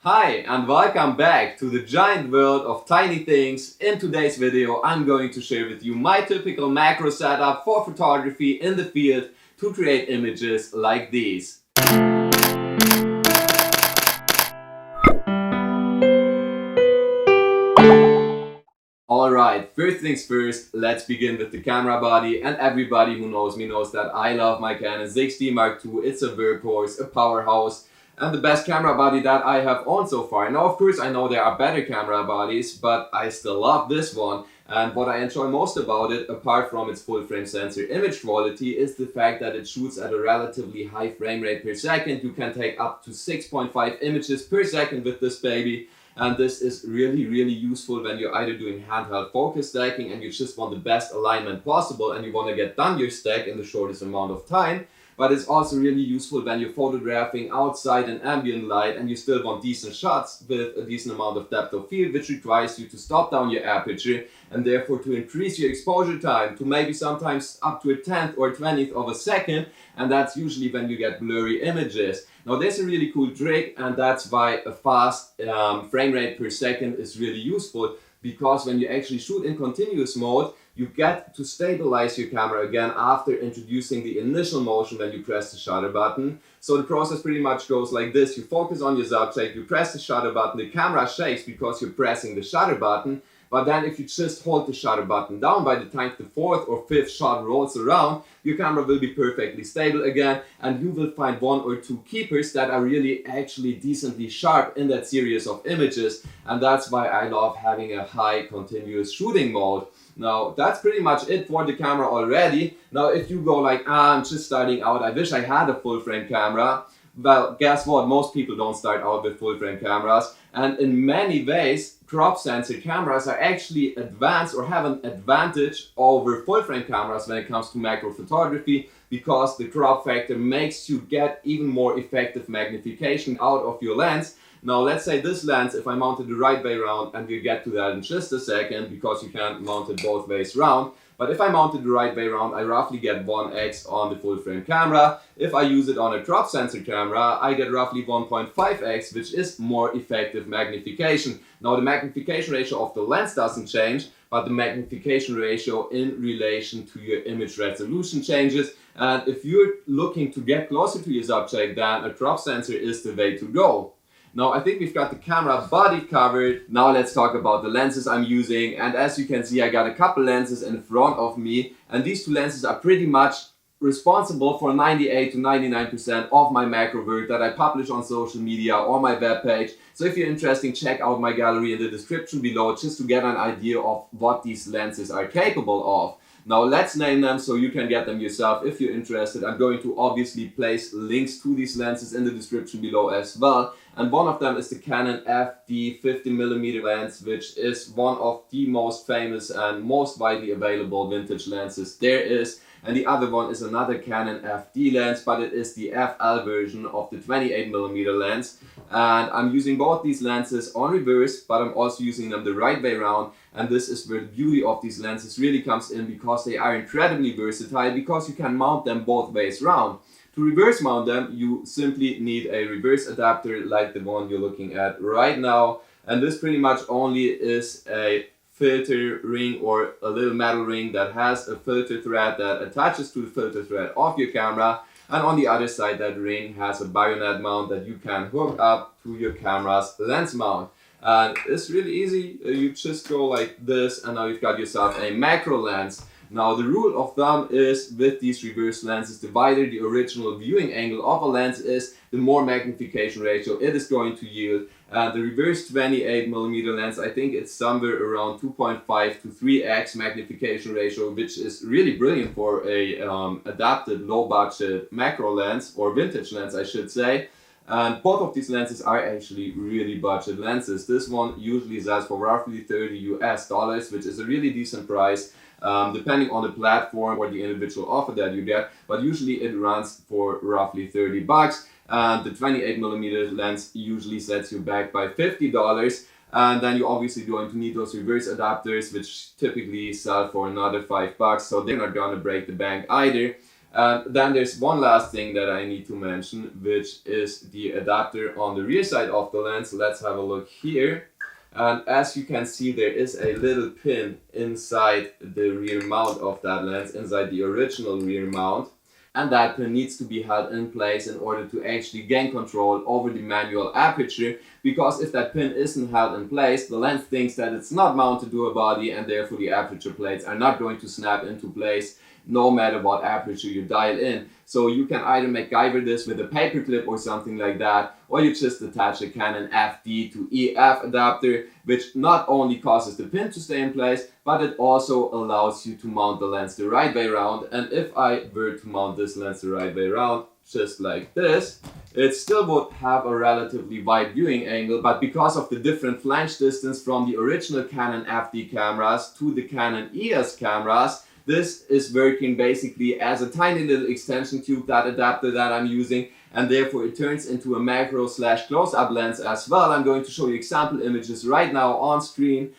Hi and welcome back to the giant world of tiny things. In today's video I'm going to share with you my typical macro setup for photography in the field to create images like these. Alright, first things first, let's begin with the camera body, and everybody who knows me knows that I love my Canon 6D Mark II. It's a workhorse, a powerhouse, and the best camera body that I have owned so far. Now of course I know there are better camera bodies, but I still love this one. And what I enjoy most about it, apart from its full frame sensor image quality, is the fact that it shoots at a relatively high frame rate per second. You can take up to 6.5 images per second with this baby. And this is really useful when you're either doing handheld focus stacking and you just want the best alignment possible and you want to get done your stack in the shortest amount of time. But it's also really useful when you're photographing outside in ambient light and you still want decent shots with a decent amount of depth of field, which requires you to stop down your aperture and therefore to increase your exposure time to maybe sometimes up to a 10th or 20th of a second, and that's usually when you get blurry images. Now there's a really cool trick, and that's why a fast frame rate per second is really useful, because when you actually shoot in continuous mode, you get to stabilize your camera again after introducing the initial motion when you press the shutter button. So the process pretty much goes like this. You focus on your subject, you press the shutter button, the camera shakes because you're pressing the shutter button. But then if you just hold the shutter button down, by the time the fourth or fifth shot rolls around, your camera will be perfectly stable again, and you will find one or two keepers that are really actually decently sharp in that series of images. And that's why I love having a high continuous shooting mode. Now that's pretty much it for the camera already. Now if you go like, I'm just starting out, I wish I had a full frame camera. Well, guess what? Most people don't start out with full frame cameras, and in many ways crop sensor cameras are actually advanced or have an advantage over full frame cameras when it comes to macro photography, because the crop factor makes you get even more effective magnification out of your lens. Now let's say this lens, if I mount it the right way around, and we'll get to that in just a second because you can't mount it both ways round. But if I mount it the right way around, I roughly get 1x on the full frame camera. If I use it on a crop sensor camera, I get roughly 1.5x, which is more effective magnification. Now the magnification ratio of the lens doesn't change, but the magnification ratio in relation to your image resolution changes. And if you're looking to get closer to your subject, then a crop sensor is the way to go. Now I think we've got the camera body covered. Now let's talk about the lenses I'm using. And as you can see, I got a couple lenses in front of me, and these two lenses are pretty much responsible for 98 to 99% of my macro work that I publish on social media or my webpage. So if you're interested, check out my gallery in the description below just to get an idea of what these lenses are capable of. Now let's name them so you can get them yourself if you're interested. I'm going to obviously place links to these lenses in the description below as well. And one of them is the Canon FD 50mm lens, which is one of the most famous and most widely available vintage lenses there is. And the other one is another Canon FD lens, but it is the FL version of the 28mm lens. And I'm using both these lenses on reverse, but I'm also using them the right way around. And this is where the beauty of these lenses really comes in, because they are incredibly versatile, because you can mount them both ways round. To reverse mount them, you simply need a reverse adapter like the one you're looking at right now. And this pretty much only is a filter ring or a little metal ring that has a filter thread that attaches to the filter thread of your camera. And on the other side, that ring has a bayonet mount that you can hook up to your camera's lens mount. And it's really easy. You just go like this, and now you've got yourself a macro lens. Now the rule of thumb is, with these reverse lenses, the wider the original viewing angle of a lens is, the more magnification ratio it is going to yield. And the reverse 28mm lens, I think it's somewhere around 2.5 to 3x magnification ratio, which is really brilliant for a adapted low budget macro lens, or vintage lens I should say. And both of these lenses are actually really budget lenses. This one usually sells for roughly $30 US, which is a really decent price, depending on the platform or the individual offer that you get. But usually it runs for roughly 30 bucks. And the 28mm lens usually sets you back by $50. And then you're obviously going to need those reverse adapters, which typically sell for another $5, so they're not gonna break the bank either. And then there's one last thing that I need to mention, which is the adapter on the rear side of the lens. Let's have a look here. And as you can see, there is a little pin inside the rear mount of that lens, inside the original rear mount. And that pin needs to be held in place in order to actually gain control over the manual aperture, because if that pin isn't held in place, the lens thinks that it's not mounted to a body, and therefore the aperture plates are not going to snap into place no matter what aperture you dial in. So you can either MacGyver this with a paper clip or something like that, or you just attach a Canon FD to EF adapter, which not only causes the pin to stay in place, but it also allows you to mount the lens the right way around. And if I were to mount this lens the right way around, just like this, it still would have a relatively wide viewing angle, but because of the different flange distance from the original Canon FD cameras to the Canon EOS cameras, this is working basically as a tiny little extension tube, that adapter that I'm using, and therefore it turns into a macro / close-up lens as well. I'm going to show you example images right now on screen.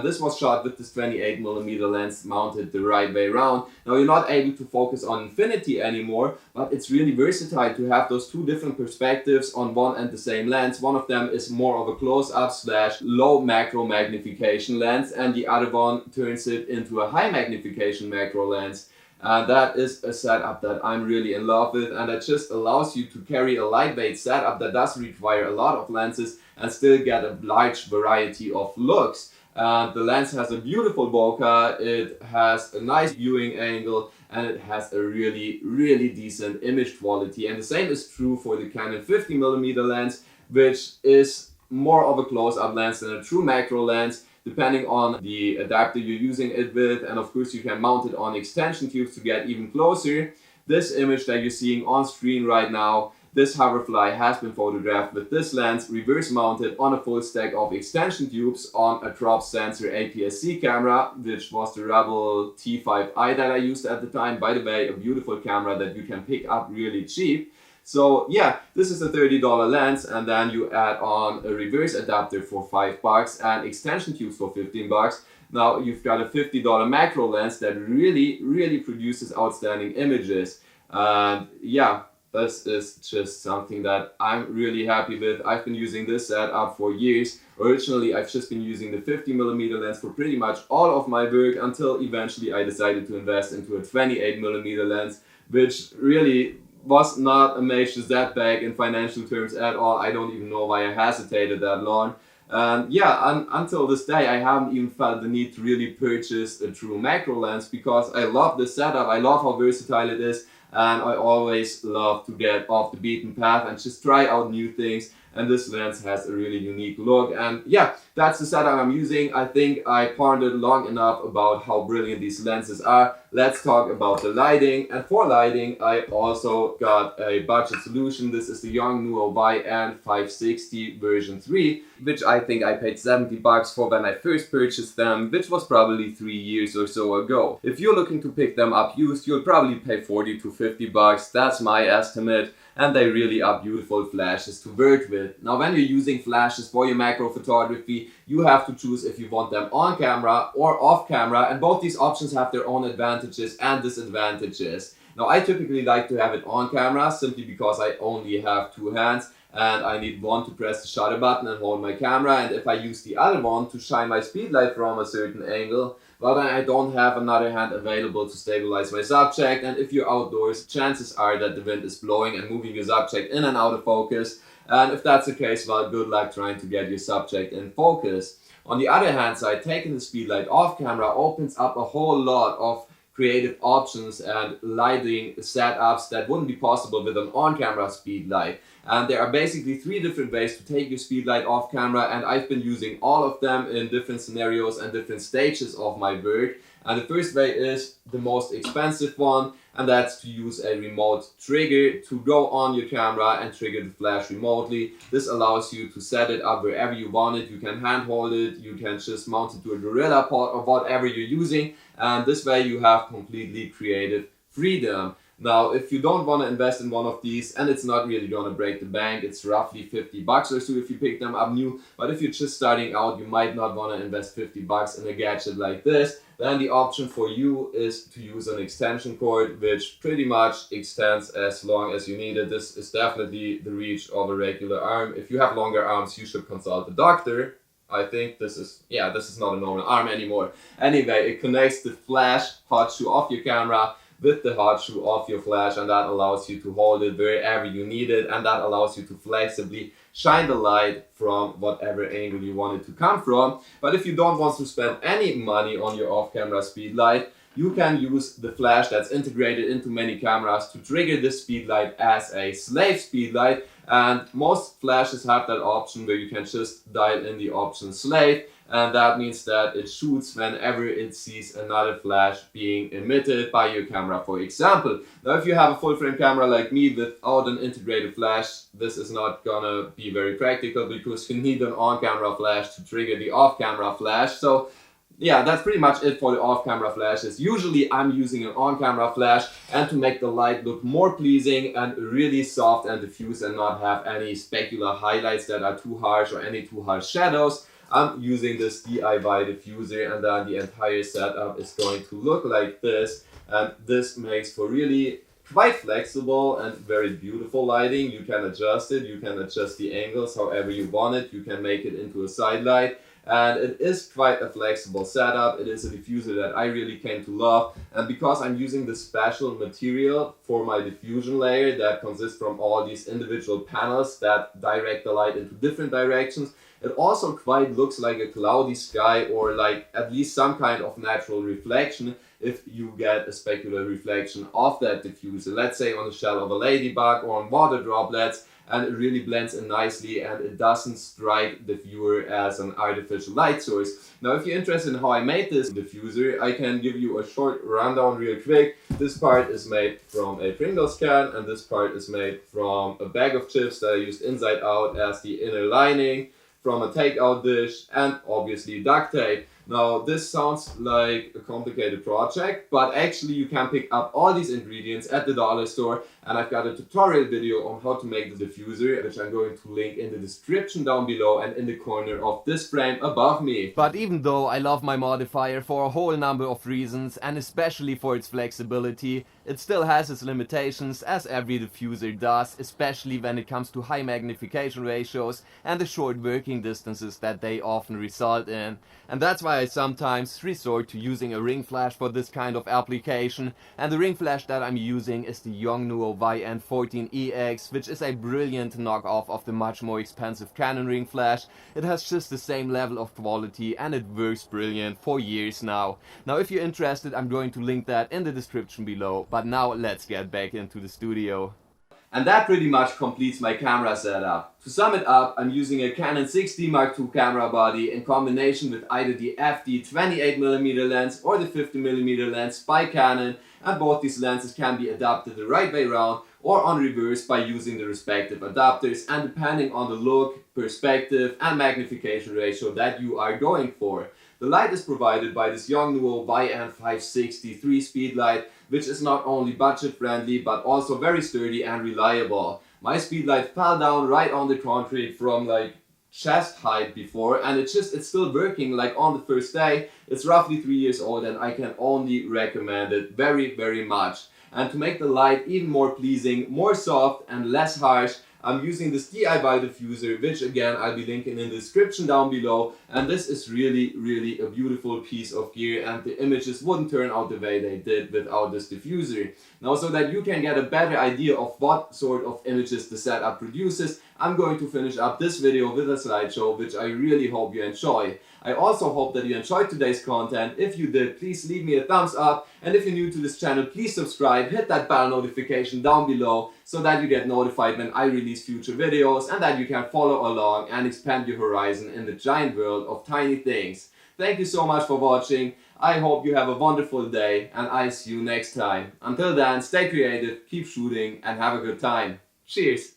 This was shot with this 28mm lens mounted the right way around. Now you're not able to focus on infinity anymore, but it's really versatile to have those two different perspectives on one and the same lens. One of them is more of a close-up / low macro magnification lens, and the other one turns it into a high magnification macro lens. That is a setup that I'm really in love with, and it just allows you to carry a lightweight setup that does require a lot of lenses and still get a large variety of looks. The lens has a beautiful bokeh, it has a nice viewing angle, and it has a really decent image quality. And the same is true for the Canon 50mm lens, which is more of a close-up lens than a true macro lens, depending on the adapter you're using it with. And of course you can mount it on extension tubes to get even closer. This image that you're seeing on screen right now, this hoverfly has been photographed with this lens reverse mounted on a full stack of extension tubes on a crop sensor APS-C camera, which was the Rebel T5i that I used at the time. By the way, a beautiful camera that you can pick up really cheap. So yeah, this is a $30 lens, and then you add on a reverse adapter for $5 and extension tubes for $15. Now you've got a $50 macro lens that really produces outstanding images. And yeah, this is just something that I'm really happy with. I've been using this setup for years. Originally, I've just been using the 50mm lens for pretty much all of my work, until eventually I decided to invest into a 28mm lens, which really was not a major setback in financial terms at all. I don't even know why I hesitated that long. And yeah, until this day, I haven't even felt the need to really purchase a true macro lens, because I love this setup, I love how versatile it is, and I always love to get off the beaten path and just try out new things. And this lens has a really unique look. And yeah, that's the setup I'm using. I think I pondered long enough about how brilliant these lenses are. Let's talk about the lighting. And for lighting, I also got a budget solution. This is the Yongnuo YN 560 version 3, which I think I paid $70 for when I first purchased them, which was probably 3 years or so ago. If you're looking to pick them up used, you'll probably pay $40 to $50. That's my estimate. And they really are beautiful flashes to work with. Now, when you're using flashes for your macro photography, you have to choose if you want them on camera or off camera, and both these options have their own advantages and disadvantages. Now, I typically like to have it on camera simply because I only have two hands, and I need one to press the shutter button and hold my camera, and if I use the other one to shine my speedlight from a certain angle, well, then I don't have another hand available to stabilize my subject. And if you're outdoors, chances are that the wind is blowing and moving your subject in and out of focus. And if that's the case, well, good luck trying to get your subject in focus. On the other hand side, taking the speedlight off camera opens up a whole lot of creative options and lighting setups that wouldn't be possible with an on-camera speedlight. And there are basically 3 different ways to take your speedlight off camera, and I've been using all of them in different scenarios and different stages of my work. And the first way is the most expensive one, and that's to use a remote trigger to go on your camera and trigger the flash remotely. This allows you to set it up wherever you want it. You can handhold it, you can just mount it to a gorilla pod or whatever you're using, and this way you have completely creative freedom. Now, if you don't want to invest in one of these, and it's not really going to break the bank, it's roughly 50 bucks or so if you pick them up new, but if you're just starting out, you might not want to invest 50 bucks in a gadget like this, then the option for you is to use an extension cord, which pretty much extends as long as you need it. This is definitely the reach of a regular arm. If you have longer arms, you should consult a doctor. I think this is not a normal arm anymore. Anyway, it connects the flash hot shoe of your camera with the hot shoe of your flash, and that allows you to hold it wherever you need it, and that allows you to flexibly shine the light from whatever angle you want it to come from. But if you don't want to spend any money on your off-camera speed light, you can use the flash that's integrated into many cameras to trigger this speed light as a slave speed light. And most flashes have that option where you can just dial in the option slave, and that means that it shoots whenever it sees another flash being emitted by your camera, for example. Now, if you have a full frame camera like me without an integrated flash, this is not gonna be very practical because you need an on-camera flash to trigger the off-camera flash. So yeah, that's pretty much it for the off-camera flashes. Usually I'm using an on-camera flash, and to make the light look more pleasing and really soft and diffuse and not have any specular highlights that are too harsh or any too harsh shadows, I'm using this DIY diffuser, and then the entire setup is going to look like this. And this makes for really quite flexible and very beautiful lighting. You can adjust it, you can adjust the angles however you want it, you can make it into a side light. And it is quite a flexible setup. It is a diffuser that I really came to love, and because I'm using this special material for my diffusion layer that consists from all these individual panels that direct the light into different directions, it also quite looks like a cloudy sky, or like at least some kind of natural reflection if you get a specular reflection of that diffuser, let's say on the shell of a ladybug or on water droplets, and it really blends in nicely and it doesn't strike the viewer as an artificial light source. Now, if you're interested in how I made this diffuser, I can give you a short rundown real quick. This part is made from a Pringles can, and this part is made from a bag of chips that I used inside out as the inner lining, from a takeout dish, and obviously duct tape. Now, this sounds like a complicated project, but actually you can pick up all these ingredients at the dollar store, and I've got a tutorial video on how to make the diffuser, which I'm going to link in the description down below and in the corner of this frame above me. But even though I love my modifier for a whole number of reasons, and especially for its flexibility, it still has its limitations, as every diffuser does, especially when it comes to high magnification ratios and the short working distances that they often result in. And that's why I sometimes resort to using a ring flash for this kind of application, and the ring flash that I'm using is the Yongnuo YN 14EX, which is a brilliant knockoff of the much more expensive Canon ring flash. It has just the same level of quality and it works brilliant for years now. Now, if you're interested, I'm going to link that in the description below, but now let's get back into the studio. And that pretty much completes my camera setup. To sum it up, I'm using a Canon 6D Mark II camera body in combination with either the FD 28mm lens or the 50mm lens by Canon, and both these lenses can be adapted the right way around or on reverse by using the respective adapters, and depending on the look, perspective and magnification ratio that you are going for. The light is provided by this Yongnuo YN 560 3-speed light, which is not only budget friendly but also very sturdy and reliable. My speed light fell down right on the concrete from like chest height before, and it's still working like on the first day. It's roughly 3 years old, and I can only recommend it very much. And to make the light even more pleasing, more soft and less harsh, I'm using this DIY diffuser, which again I'll be linking in the description down below, and this is really a beautiful piece of gear, and the images wouldn't turn out the way they did without this diffuser. Now, so that you can get a better idea of what sort of images the setup produces, I'm going to finish up this video with a slideshow, which I really hope you enjoy. I also hope that you enjoyed today's content. If you did, please leave me a thumbs up, and if you're new to this channel, please subscribe, hit that bell notification down below so that you get notified when I release future videos, and that you can follow along and expand your horizon in the giant world of tiny things. Thank you so much for watching. I hope you have a wonderful day, and I see you next time. Until then, stay creative, keep shooting, and have a good time. Cheers!